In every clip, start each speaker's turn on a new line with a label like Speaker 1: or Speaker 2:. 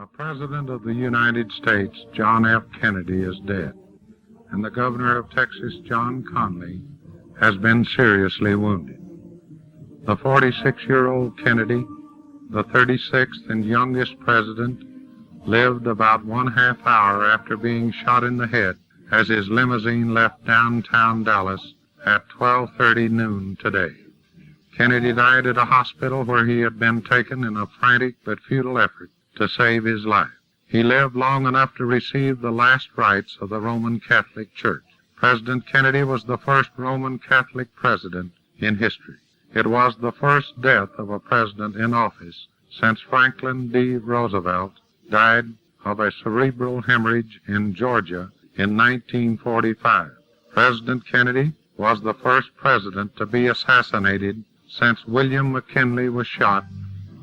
Speaker 1: The President of the United States, John F. Kennedy, is dead, and the Governor of Texas, John Conley, has been seriously wounded. The 46-year-old Kennedy, the 36th and youngest president, lived about 1/2 hour after being shot in the head as his limousine left downtown Dallas at 12:30 noon today. Kennedy died at a hospital where he had been taken in a frantic but futile effort to save his life. He lived long enough to receive the last rites of the Roman Catholic Church. President Kennedy was the first Roman Catholic president in history. It was the first death of a president in office since Franklin D. Roosevelt died of a cerebral hemorrhage in Georgia in 1945. President Kennedy was the first president to be assassinated since William McKinley was shot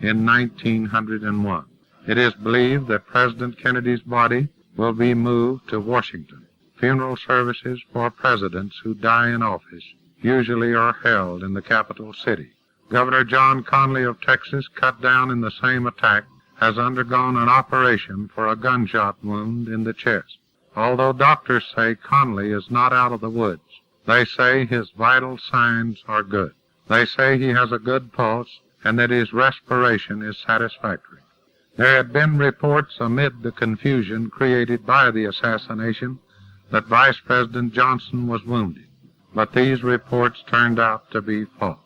Speaker 1: in 1901. It is believed that President Kennedy's body will be moved to Washington. Funeral services for presidents who die in office usually are held in the capital city. Governor John Conley of Texas, cut down in the same attack, has undergone an operation for a gunshot wound in the chest. Although doctors say Conley is not out of the woods, they say his vital signs are good. They say he has a good pulse and that his respiration is satisfactory. There had been reports amid the confusion created by the assassination that Vice President Johnson was wounded, but these reports turned out to be false.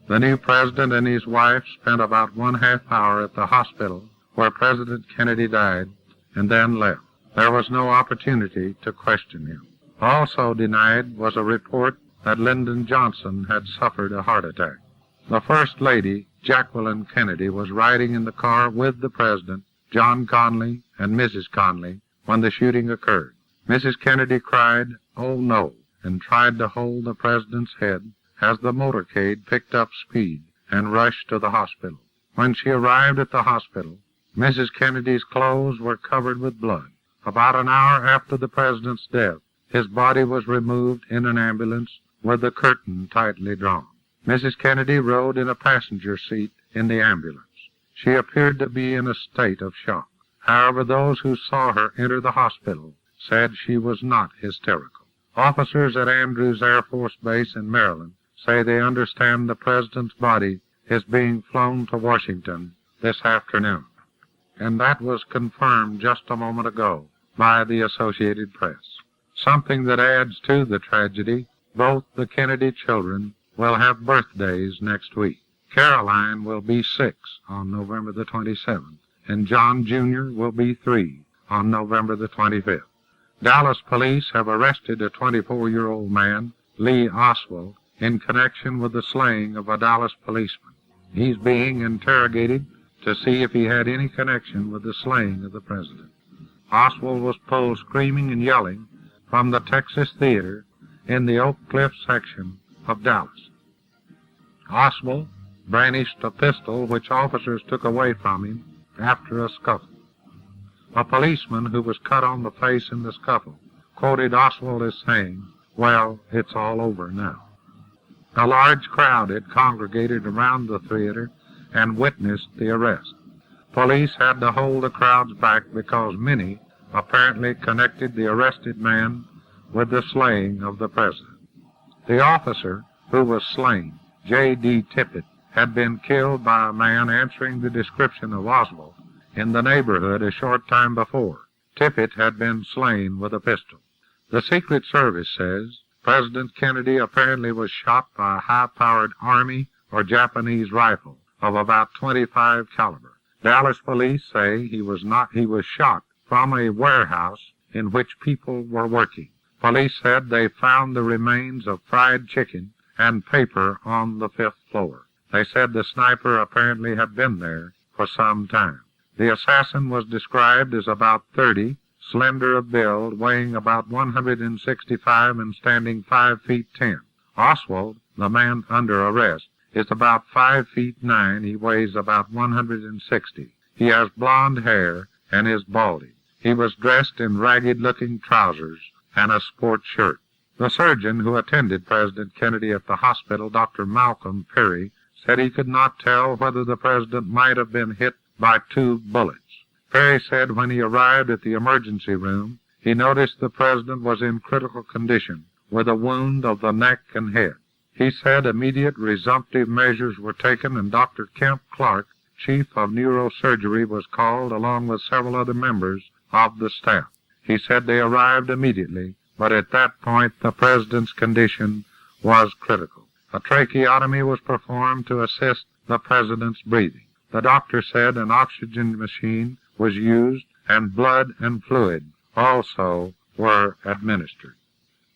Speaker 1: The new president and his wife spent about 1/2 hour at the hospital where President Kennedy died and then left. There was no opportunity to question him. Also denied was a report that Lyndon Johnson had suffered a heart attack. The First Lady, Jacqueline Kennedy, was riding in the car with the President, John Conley, and Mrs. Conley when the shooting occurred. Mrs. Kennedy cried, "Oh no," and tried to hold the President's head as the motorcade picked up speed and rushed to the hospital. When she arrived at the hospital, Mrs. Kennedy's clothes were covered with blood. About an hour after the President's death, his body was removed in an ambulance with the curtain tightly drawn. Mrs. Kennedy rode in a passenger seat in the ambulance. She appeared to be in a state of shock. However, those who saw her enter the hospital said she was not hysterical. Officers at Andrews Air Force Base in Maryland say they understand the President's body is being flown to Washington this afternoon, and that was confirmed just a moment ago by the Associated Press. Something that adds to the tragedy, both the Kennedy children will have birthdays next week. Caroline will be 6 on November the 27th, and John Jr. will be 3 on November the 25th. Dallas police have arrested a 24-year-old man, Lee Oswald, in connection with the slaying of a Dallas policeman. He's being interrogated to see if he had any connection with the slaying of the president. Oswald was pulled screaming and yelling from the Texas Theater in the Oak Cliff section of Dallas. Oswald brandished a pistol which officers took away from him after a scuffle. A policeman who was cut on the face in the scuffle quoted Oswald as saying, "Well, it's all over now." A large crowd had congregated around the theater and witnessed the arrest. Police had to hold the crowds back because many apparently connected the arrested man with the slaying of the president. The officer who was slain, J.D. Tippit, had been killed by a man answering the description of Oswald in the neighborhood a short time before. Tippit had been slain with a pistol. The Secret Service says President Kennedy apparently was shot by a high-powered Army or Japanese rifle of about 25 caliber. Dallas police say he was shot from a warehouse in which people were working. Police said they found the remains of fried chicken and paper on the 5th floor. They said the sniper apparently had been there for some time. The assassin was described as about 30, slender of build, weighing about 165 and standing 5 feet 10. Oswald, the man under arrest, is about 5 feet 9. He weighs about 160. He has blond hair and is balding. He was dressed in ragged-looking trousers and a sport shirt. The surgeon who attended President Kennedy at the hospital, Dr. Malcolm Perry, said he could not tell whether the president might have been hit by 2 bullets. Perry said when he arrived at the emergency room, he noticed the president was in critical condition with a wound of the neck and head. He said immediate resumptive measures were taken and Dr. Kemp Clark, chief of neurosurgery, was called along with several other members of the staff. He said they arrived immediately, but at that point the president's condition was critical. A tracheotomy was performed to assist the president's breathing. The doctor said an oxygen machine was used and blood and fluid also were administered.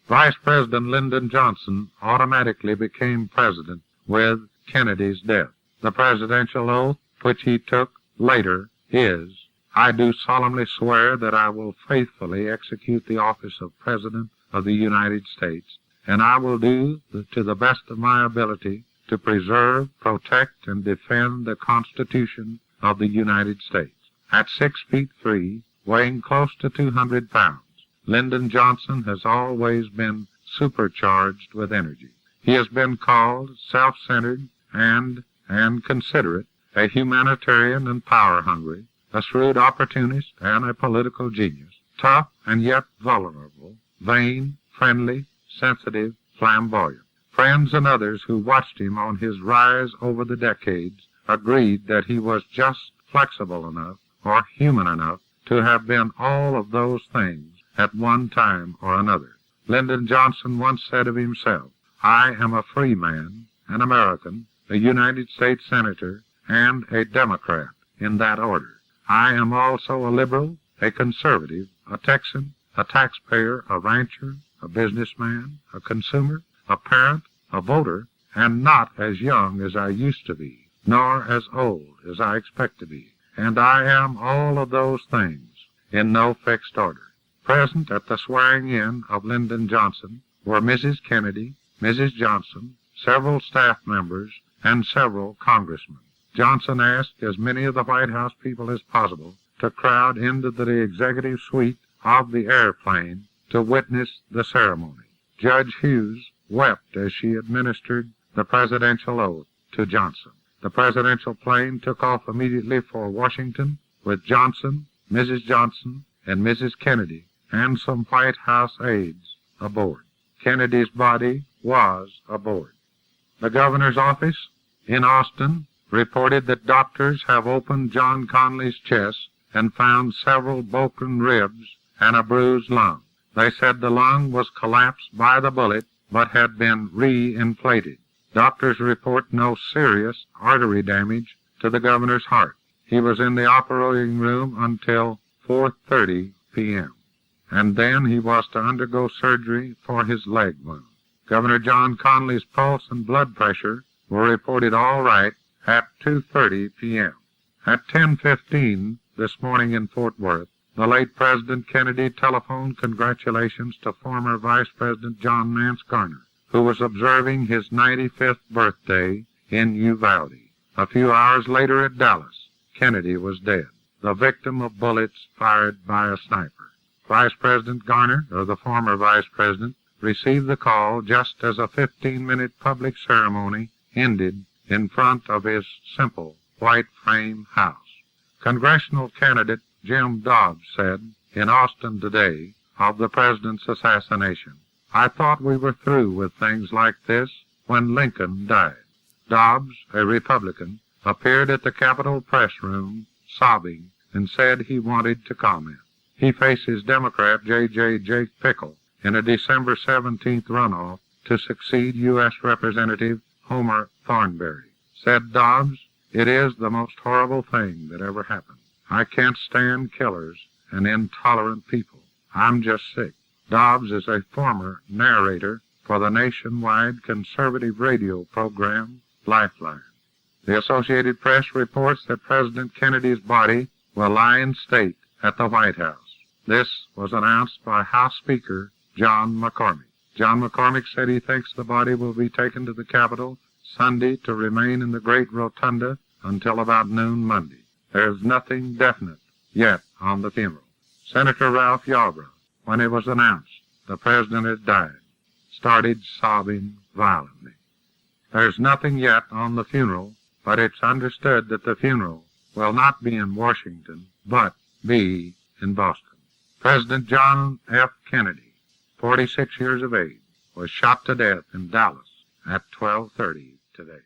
Speaker 1: Vice President Lyndon Johnson automatically became president with Kennedy's death. The presidential oath, which he took later, is, "I do solemnly swear that I will faithfully execute the office of President of the United States, and I will do to the best of my ability to preserve, protect, and defend the Constitution of the United States." At 6 feet 3, weighing close to 200 pounds, Lyndon Johnson has always been supercharged with energy. He has been called self-centered and considerate, a humanitarian and power-hungry, a shrewd opportunist and a political genius, tough and yet vulnerable, vain, friendly, sensitive, flamboyant. Friends and others who watched him on his rise over the decades agreed that he was just flexible enough or human enough to have been all of those things at one time or another. Lyndon Johnson once said of himself, "I am a free man, an American, a United States Senator, and a Democrat, in that order. I am also a liberal, a conservative, a Texan, a taxpayer, a rancher, a businessman, a consumer, a parent, a voter, and not as young as I used to be, nor as old as I expect to be. And I am all of those things in no fixed order." Present at the swearing-in of Lyndon Johnson were Mrs. Kennedy, Mrs. Johnson, several staff members, and several congressmen. Johnson asked as many of the White House people as possible to crowd into the executive suite of the airplane to witness the ceremony. Judge Hughes wept as she administered the presidential oath to Johnson. The presidential plane took off immediately for Washington with Johnson, Mrs. Johnson, and Mrs. Kennedy, and some White House aides aboard. Kennedy's body was aboard. The governor's office in Austin reported that doctors have opened John Conley's chest and found several broken ribs and a bruised lung. They said the lung was collapsed by the bullet but had been re-inflated. Doctors report no serious artery damage to the governor's heart. He was in the operating room until 4:30 p.m. and then he was to undergo surgery for his leg wound. Governor John Conley's pulse and blood pressure were reported all right at 2:30 p.m. At 10:15 this morning in Fort Worth, the late President Kennedy telephoned congratulations to former Vice President John Nance Garner, who was observing his 95th birthday in Uvalde. A few hours later at Dallas, Kennedy was dead, the victim of bullets fired by a sniper. Vice President Garner, or the former Vice President, received the call just as a 15-minute public ceremony ended in front of his simple white frame house. Congressional candidate Jim Dobbs said in Austin today of the president's assassination, "I thought we were through with things like this when Lincoln died." Dobbs, a Republican, appeared at the Capitol press room sobbing and said he wanted to comment. He faces Democrat J.J. Jake Pickle in a December 17th runoff to succeed U.S. Representative Homer Thornberry. Said Dobbs, "It is the most horrible thing that ever happened. I can't stand killers and intolerant people. I'm just sick." Dobbs is a former narrator for the nationwide conservative radio program Lifeline. The Associated Press reports that President Kennedy's body will lie in state at the White House. This was announced by House Speaker John McCormick. John McCormick said he thinks the body will be taken to the Capitol Sunday to remain in the Great Rotunda until about noon Monday. There's nothing definite yet on the funeral. Senator Ralph Yarborough, when it was announced the president had died, started sobbing violently. There's nothing yet on the funeral, but it's understood that the funeral will not be in Washington, but B in Boston. President John F. Kennedy, 46 years of age, was shot to death in Dallas at 12:30 today.